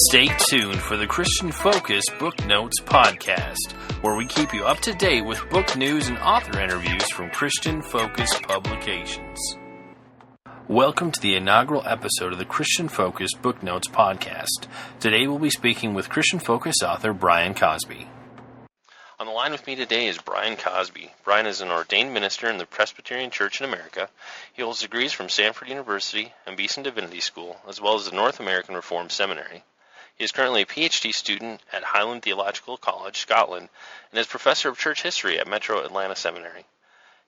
Stay tuned for the Christian Focus Book Notes podcast, where we keep you up to date with book news and author interviews from Christian Focus Publications. Welcome to the inaugural episode of the Christian Focus Book Notes podcast. Today we'll be speaking with Christian Focus author Brian Cosby. On the line with me today is Brian Cosby. Brian is an ordained minister in the Presbyterian Church in America. He holds degrees from Stanford University and Beeson Divinity School, as well as the North American Reformed Seminary. He is currently a PhD student at Highland Theological College, Scotland, and is professor of church history at Metro Atlanta Seminary.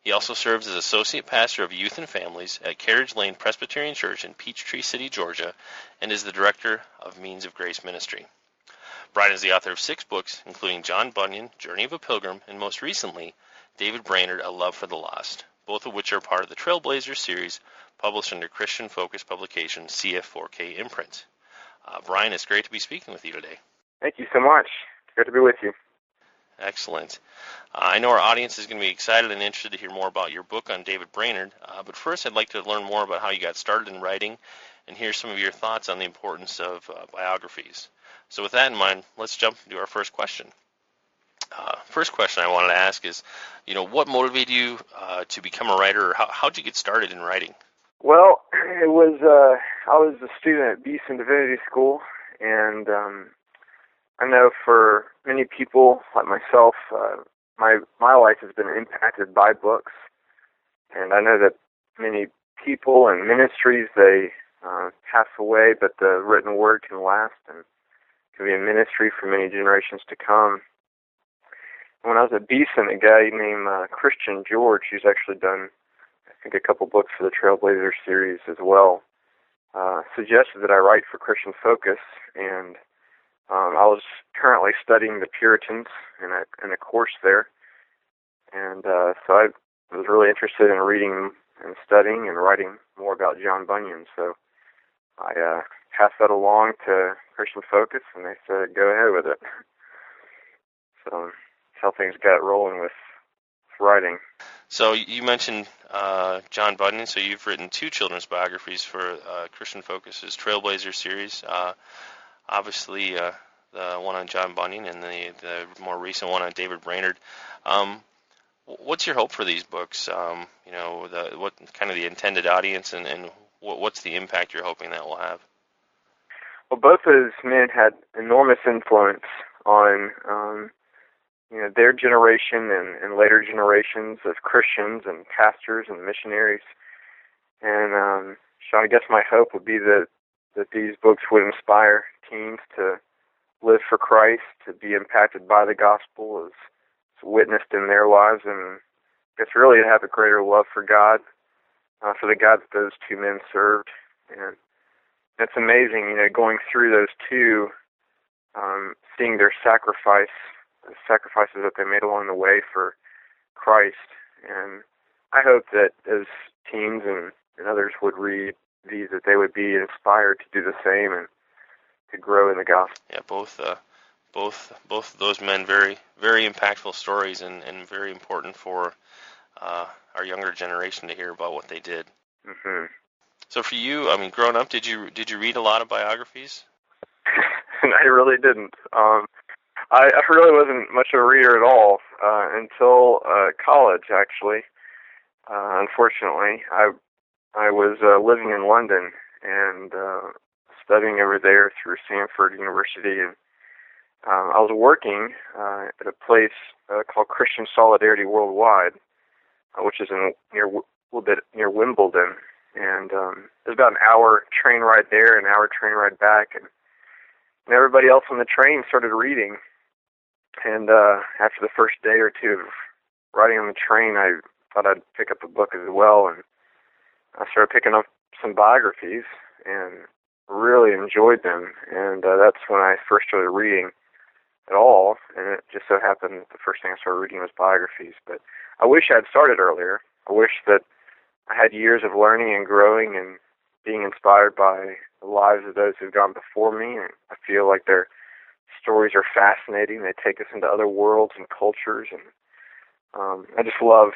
He also serves as associate pastor of youth and families at Carriage Lane Presbyterian Church in Peachtree City, Georgia, and is the director of Means of Grace Ministry. Brian is the author of 6 books, including John Bunyan, Journey of a Pilgrim, and most recently, David Brainerd, A Love for the Lost, both of which are part of the Trailblazers series published under Christian Focus Publications CF4K imprint. Brian, it's great to be speaking with you today. Thank you so much. It's good to be with you. Excellent. I know our audience is going to be excited and interested to hear more about your book on David Brainerd, but first I'd like to learn more about how you got started in writing and hear some of your thoughts on the importance of biographies. So with that in mind, let's jump into our first question. First question I wanted to ask is, what motivated you to become a writer, or how'd you get started in writing? Well, it was I was a student at Beeson Divinity School, and I know for many people like myself, my life has been impacted by books, and I know that many people and ministries, they pass away, but the written word can last and can be a ministry for many generations to come. When I was at Beeson, a guy named Christian George, who's actually done, I think, a couple books for the Trailblazers series as well, suggested that I write for Christian Focus, and I was currently studying the Puritans in a course there, and so I was really interested in reading and studying and writing more about John Bunyan, so I passed that along to Christian Focus, and they said, go ahead with it. So that's how things got rolling with writing. So you mentioned John Bunyan, so you've written 2 children's biographies for Christian Focus's Trailblazer series. Obviously, the one on John Bunyan and the more recent one on David Brainerd. What's your hope for these books? What kind of the intended audience, and what's the impact you're hoping that will have? Well, both of those men had enormous influence on their generation and later generations of Christians and pastors and missionaries. And so I guess my hope would be that these books would inspire teens to live for Christ, to be impacted by the gospel as witnessed in their lives, and I guess really to have a greater love for God, for the God that those 2 men served. And it's amazing, going through those 2, seeing their the sacrifices that they made along the way for Christ. And I hope that as teens and others would read these, that they would be inspired to do the same and to grow in the gospel. Yeah, both of those men, very, very impactful stories, and very important for our younger generation to hear about what they did. Mm-hmm. So for you, growing up, did you read a lot of biographies? I really didn't. I really wasn't much of a reader at all until college, actually. Unfortunately, I was living in London and studying over there through Stanford University, and I was working at a place called Christian Solidarity Worldwide, which is a little bit near Wimbledon. And it was about an hour train ride there, an hour train ride back, and everybody else on the train started reading. And after the first day or 2 of riding on the train, I thought I'd pick up a book as well, and I started picking up some biographies and really enjoyed them. And that's when I first started reading at all, and it just so happened that the first thing I started reading was biographies. But I wish I had started earlier. I wish that I had years of learning and growing and being inspired by the lives of those who've gone before me, and I feel like their stories are fascinating. They take us into other worlds and cultures, and I just love,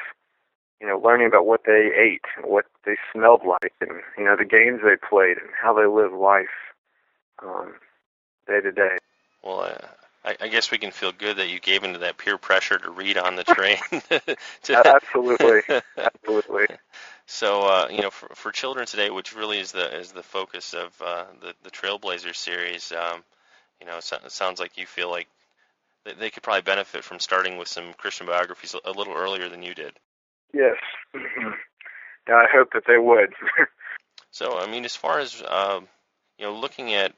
learning about what they ate and what they smelled like, and the games they played and how they lived life. day to day. Well, I guess we can feel good that you gave into that peer pressure to read on the train. Absolutely, absolutely. So, for children today, which really is the focus of the Trailblazer series, it sounds like you feel like they could probably benefit from starting with some Christian biographies a little earlier than you did. Yes. Mm-hmm. Yeah, I hope that they would. So, I mean, as far as looking at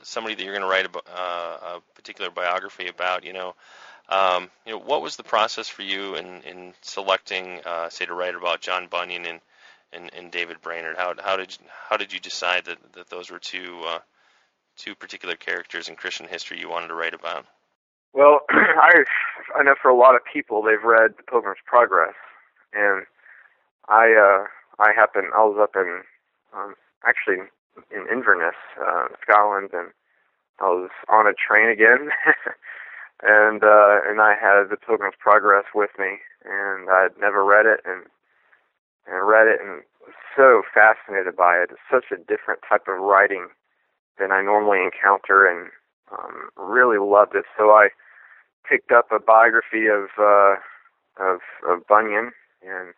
somebody that you're going to write a particular biography about, what was the process for you in selecting, say, to write about John Bunyan and David Brainerd? How did you decide that those were two particular characters in Christian history you wanted to write about? Well, I know for a lot of people they've read The Pilgrim's Progress, and I was up in actually in Inverness, Scotland, and I was on a train again, and I had The Pilgrim's Progress with me, and I'd never read it, and read it, and was so fascinated by it. It's such a different type of writing than I normally encounter, and really loved it. So I picked up a biography of Bunyan, and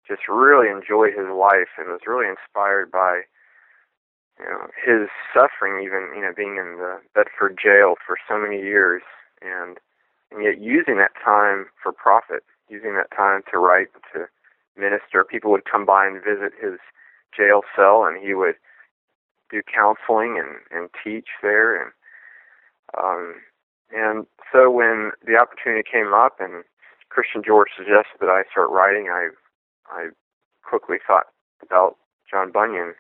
just really enjoyed his life, and was really inspired by his suffering, even being in the Bedford jail for so many years, and yet using that time for profit, using that time to write, to minister. People would come by and visit his jail cell, and he would do counseling and teach there, and so when the opportunity came up and Christian George suggested that I start writing, I quickly thought about John Bunyan.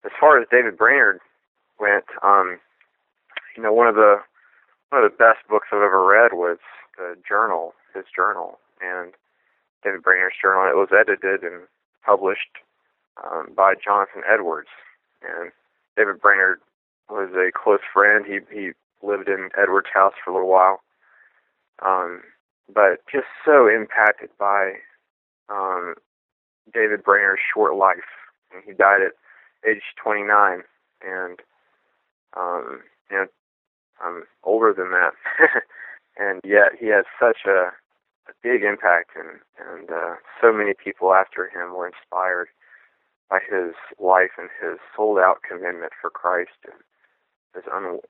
As far as David Brainerd went, one of the best books I've ever read was his journal, and David Brainerd's journal. It was edited and published by Jonathan Edwards, and David Brainerd was a close friend. He lived in Edwards' house for a little while, but just so impacted by David Brainerd's short life. And he died at age 29, and I'm older than that, and yet he had such a big impact, and so many people after him were inspired by his life and his sold-out commitment for Christ, and his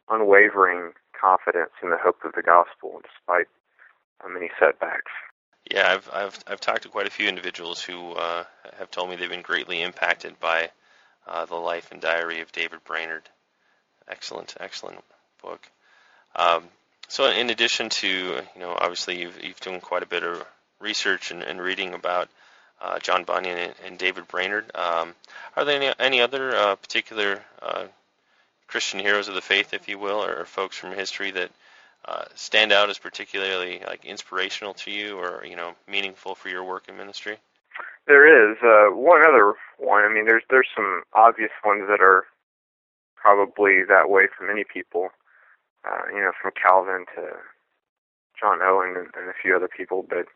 unwavering confidence in the hope of the gospel despite many setbacks. Yeah, I've talked to quite a few individuals who have told me they've been greatly impacted by the life and diary of David Brainerd. Excellent book. So in addition to, obviously you've done quite a bit of research and reading about John Bunyan and David Brainerd. Are there any other particular Christian heroes of the faith, if you will, or folks from history that stand out as particularly inspirational to you, or meaningful for your work in ministry? There is one other one. I mean, there's some obvious ones that are probably that way for many people. From Calvin to John Owen and a few other people, but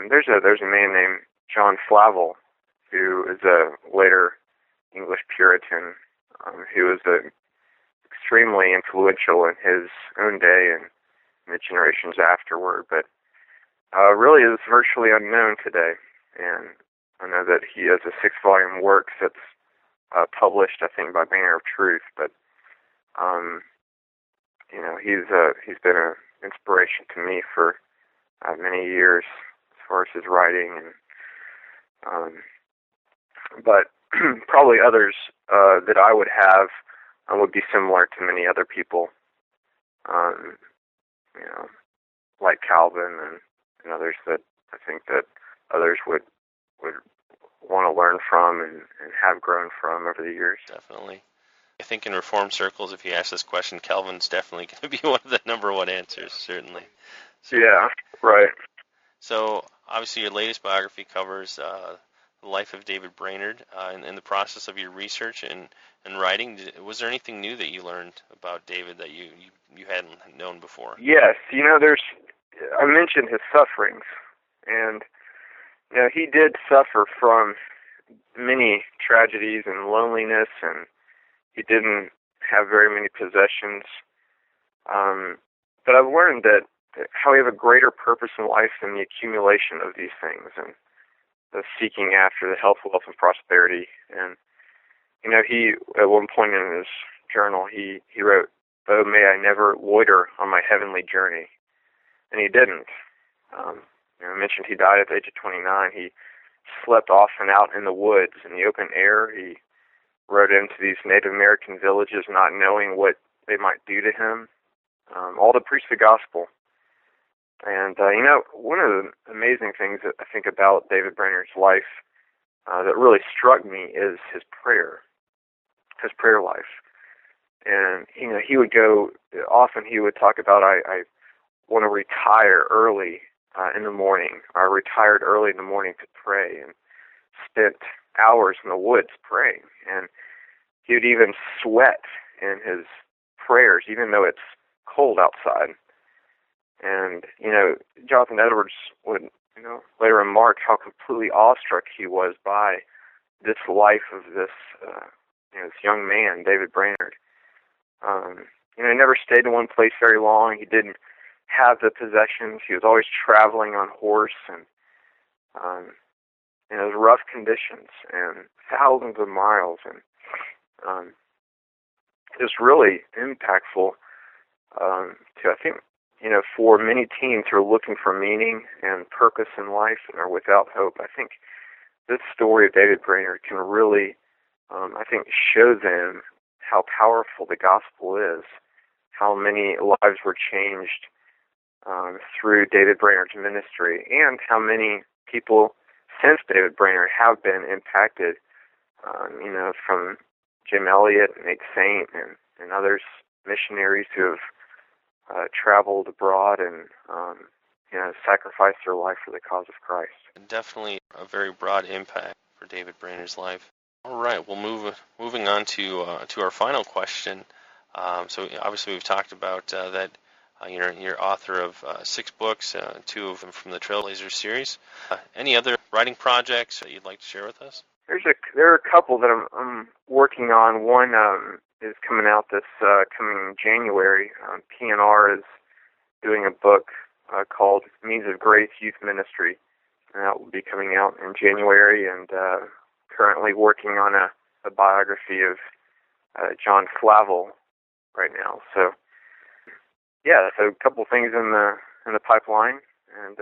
there's a man named John Flavel, who is a later English Puritan, who was extremely influential in his own day and the generations afterward, but really is virtually unknown today. And I know that he has a 6-volume work that's published, I think, by Banner of Truth, but he's been an inspiration to me for many years as far as his writing, and but probably others that I would have would be similar to many other people, like Calvin and others that I think that others would want to learn from and have grown from over the years. Definitely. I think in Reformed circles, if you ask this question, Calvin's definitely going to be one of the number one answers, certainly. So, yeah, right. So, obviously, your latest biography covers the life of David Brainerd. In the process of your research and writing, was there anything new that you learned about David that you hadn't known before? Yes, I mentioned his sufferings, and he did suffer from many tragedies and loneliness, and he didn't have very many possessions. But I've learned that how we have a greater purpose in life than the accumulation of these things and the seeking after the health, wealth, and prosperity. And, he, at one point in his journal, he wrote, "Oh, may I never loiter on my heavenly journey." And he didn't. I mentioned he died at the age of 29. He slept often out in the woods in the open air. He rode into these Native American villages not knowing what they might do to him, all to preach the gospel. And, one of the amazing things that I think about David Brainerd's life that really struck me is his prayer life. And, he would go, often he would talk about, I want to retire early in the morning. I retired early in the morning to pray and spent hours in the woods praying. And he would even sweat in his prayers, even though it's cold outside. And, Jonathan Edwards would, later remark how completely awestruck he was by this life of this young man, David Brainerd. He never stayed in one place very long. He didn't have the possessions. He was always traveling on horse and it was rough conditions and thousands of miles. And it was really impactful to, I think, for many teens who are looking for meaning and purpose in life and are without hope. I think this story of David Brainerd can really, show them how powerful the gospel is, how many lives were changed through David Brainerd's ministry, and how many people since David Brainerd have been impacted, from Jim Elliot and Nate Saint and others, missionaries who have traveled abroad and sacrificed their life for the cause of Christ. Definitely a very broad impact for David Brainerd's life. All right, well, moving on to our final question. So obviously we've talked about that you're author of 6 books, 2 of them from the Trailblazers series. Any other writing projects that you'd like to share with us? There are a couple that I'm working on. One is coming out this coming January. PNR is doing a book called Means of Grace Youth Ministry, and that will be coming out in January. And currently working on a biography of John Flavel right now. So a couple things in the pipeline, and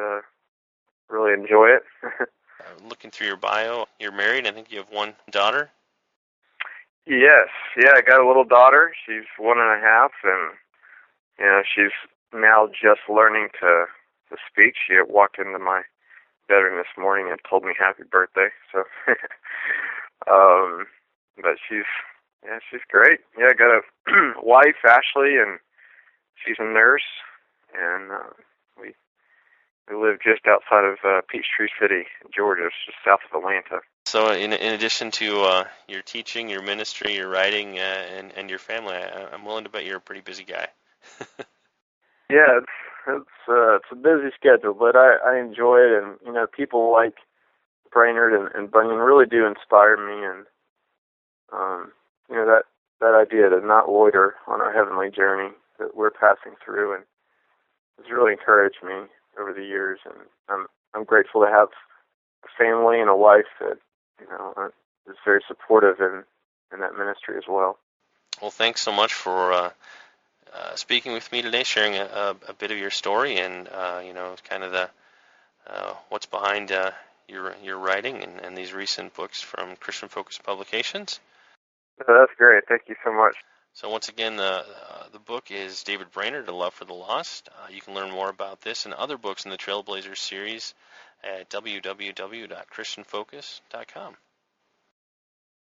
really enjoy it. Looking through your bio, you're married. I think you have 1 daughter. Yes, I got a little daughter. She's 1.5, and she's now just learning to speak. She walked into my bedroom this morning and told me happy birthday. So, but she's great. Yeah, I got a wife, Ashley, and she's a nurse, and we live just outside of Peachtree City, Georgia, just south of Atlanta. So in addition to your teaching, your ministry, your writing, and your family, I'm willing to bet you're a pretty busy guy. Yeah, it's a busy schedule, but I enjoy it, and people like Brainerd and Bunyan really do inspire me, and that idea to not loiter on our heavenly journey that we're passing through, and it's really encouraged me over the years, and I'm grateful to have a family and a wife that is very supportive in that ministry as well. Well, thanks so much for speaking with me today, sharing a bit of your story and kind of the what's behind your writing and these recent books from Christian Focus Publications. That's great. Thank you so much. So once again, the book is David Brainerd, A Love for the Lost. You can learn more about this and other books in the Trailblazers series at www.christianfocus.com.